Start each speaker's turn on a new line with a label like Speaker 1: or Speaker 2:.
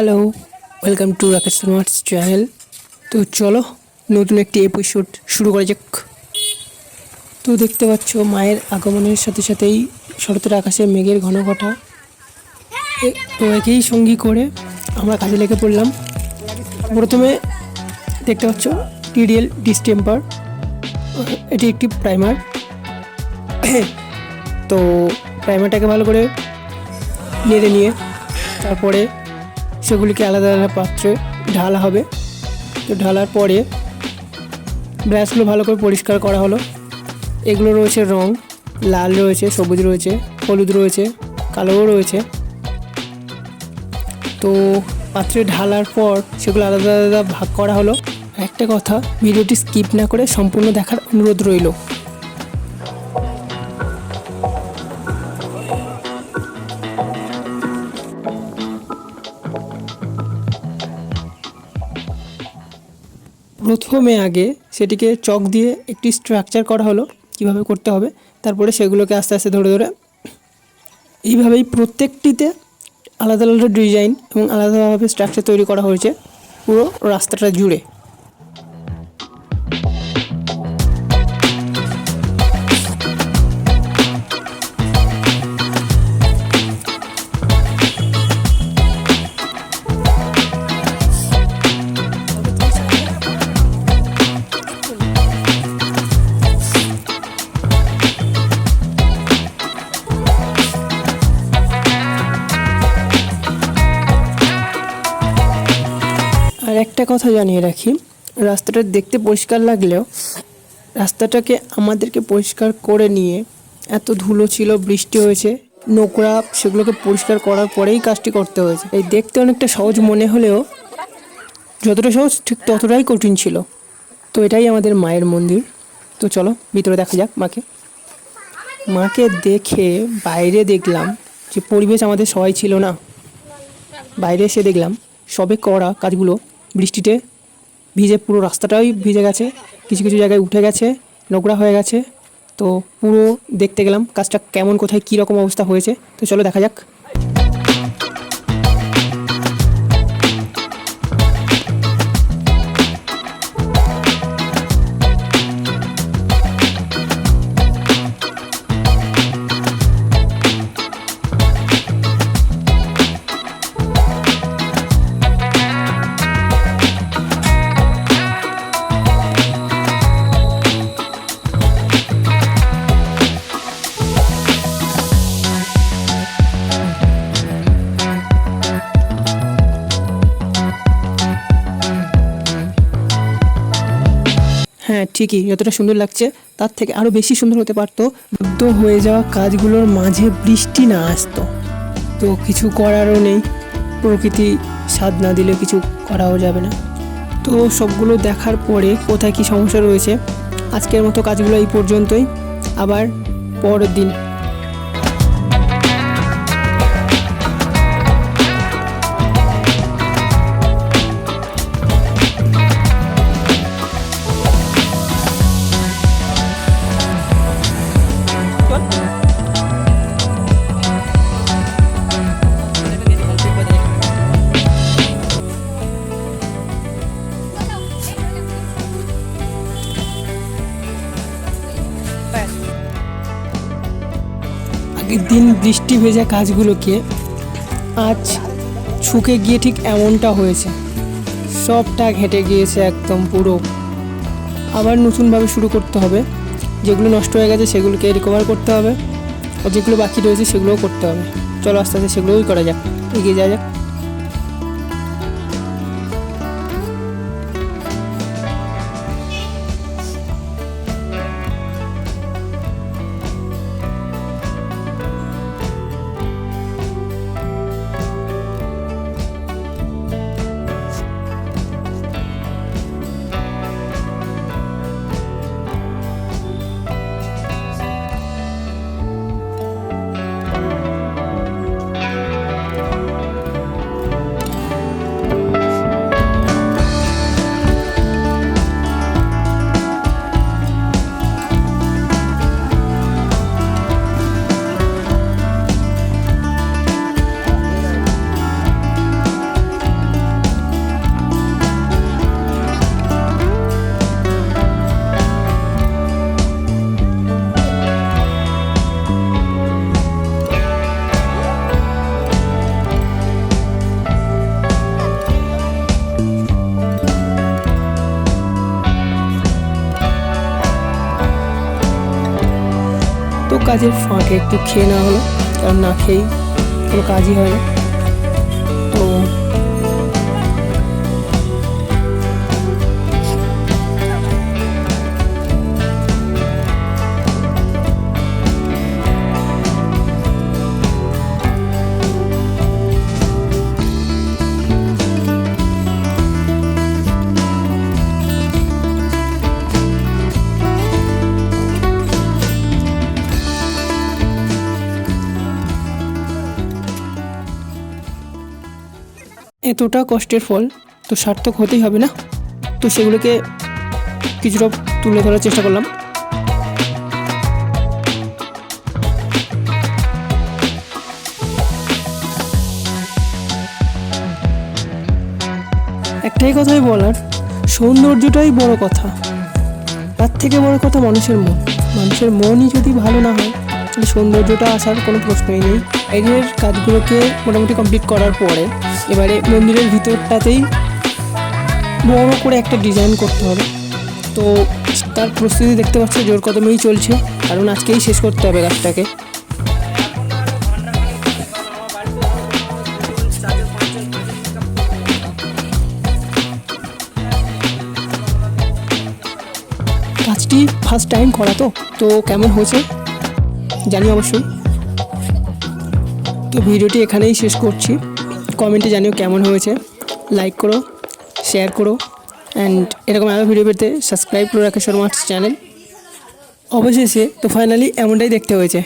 Speaker 1: Hello, welcome to Rakesh Sharma's channel. তো চলো নতুন একটি এপিসোড শুরু করা যাক। তো দেখতে পাচ্ছ মায়ের আগমনের সাথে সাথেই শরতের আকাশে মেঘের ঘন ঘটা। তো একেই সঙ্গী করে আমরা কাজে লেগে পড়লাম। প্রথমে দেখতে পাচ্ছ টিডিএল ডিস্টেম্পার, এটি একটি প্রাইমার। তো প্রাইমারটাকে ভালো করে নেড়ে নিয়ে তারপরে সেগুলিকে আলাদা আলাদা পাত্রে ঢালা হবে। তো ঢালার পরে ব্রাশগুলো ভালো করে পরিষ্কার করা হলো। এগুলো রয়েছে রং, লাল রয়েছে, সবুজ রয়েছে, হলুদ রয়েছে, কালোও রয়েছে। তো পাত্রে ঢালার পর সেগুলো আলাদা আলাদা ভাগ করা হলো। একটা কথা, ভিডিওটি স্কিপ না করে সম্পূর্ণ দেখার অনুরোধ রইল। প্রথমে আগে সেটিকে চক দিয়ে একটি স্ট্রাকচার করা হলো কিভাবে করতে হবে, তারপরে সেগুলোকে আস্তে আস্তে ধরে ধরে এইভাবেই প্রত্যেকটিতে আলাদা আলাদা ডিজাইন এবং আলাদাভাবে স্ট্রাকচার তৈরি করা হয়েছে পুরো রাস্তাটা জুড়ে। আর একটা কথা জানিয়ে রাখি, রাস্তাটা দেখতে পরিষ্কার লাগলেও রাস্তাটাকে আমাদেরকে পরিষ্কার করে নিয়ে এত ধুলো ছিল, বৃষ্টি হয়েছে, নোংরা, সেগুলোকে পরিষ্কার করার পরেই কাজটি করতে হয়েছে। এই দেখতে অনেকটা সহজ মনে হলেও যতটা সহজ ঠিক ততটাই কঠিন ছিল। তো এটাই আমাদের মায়ের মন্দির। তো চলো ভিতরে দেখা যাক মাকে। মাকে দেখে বাইরে দেখলাম যে পরিবেশ আমাদের সবাই ছিল না। বাইরে এসে দেখলাম সবে করা কাজগুলো বৃষ্টিতে ভিজে পুরো রাস্তাটাই ভিজে গেছে, কিছু কিছু জায়গায় উঠে গেছে, নোংরা হয়ে গেছে। তো পুরো দেখতে গেলাম কাজটা কেমন, কোথায় কী রকম অবস্থা হয়েছে। তো চলো দেখা যাক। হ্যাঁ ঠিকই, যতটা সুন্দর লাগছে তার থেকে আরও বেশি সুন্দর হতে পারতো বদ্ধ হয়ে যাওয়া কাজগুলোর মাঝে বৃষ্টি না আসতো। তো কিছু করারও নেই, প্রকৃতি স্বাদ না দিলে কিছু করাও যাবে না। তো সবগুলো দেখার পরে কোথায় কী সমস্যা রয়েছে, আজকের মতো কাজগুলো এই পর্যন্তই, আবার পরের দিন। আগের দিন বৃষ্টি ভেজা কাজগুলোকে আজ শুকে গিয়ে ঠিক এমনটা হয়েছে, সবটা ঘেঁটে গিয়েছে একদম পুরো। আবার নতুনভাবে শুরু করতে হবে, যেগুলো নষ্ট হয়ে গেছে সেগুলোকে রিকভার করতে হবে, আর যেগুলো বাকি রয়েছে সেগুলোও করতে হবে। চলো আস্তে আস্তে সেগুলোই করা যাক, এগিয়ে যাওয়া যাক। কাজের ফাঁকে একটু খেয়ে নেওয়া হলো, কারণ না খেয়েই কোনো কাজই হয় না। তো এতটা কষ্টের ফল তো সার্থক হতেই হবে না, তো সেগুলোকে কিছুটা তুলে ধরার চেষ্টা করলাম। একটাই কথাই বলার, সৌন্দর্যটাই বড় কথা, তার থেকে বড় কথা মানুষের মন। মানুষের মনই যদি ভালো না হয় তাহলে সৌন্দর্যটা আসার কোনো প্রশ্নই নেই। বাইরের কাজগুলোকে মোটামুটি কমপ্লিট করার পরে এবারে মন্দিরের ভিতরটাতেই বড় করে একটা ডিজাইন করতে হবে। তো তার প্রস্তুতি দেখতে পাচ্ছ জোর কদমেই চলছে, কারণ আজকেই শেষ করতে হবে কাজটাকে। কাজটি ফার্স্ট টাইম করা, তো কেমন হয়েছে জানি অবশ্যই। তো ভিডিওটি এখানেই শেষ করছি, কমেন্টে জানিও কেমন হয়েছে, লাইক করো, শেয়ার করো, অ্যান্ড এরকম আরও ভিডিও পেতে সাবস্ক্রাইব করে রাখো শর্মা আর্টস চ্যানেল। অবশেষে তো ফাইনালি এমনটাই দেখতে হয়েছে।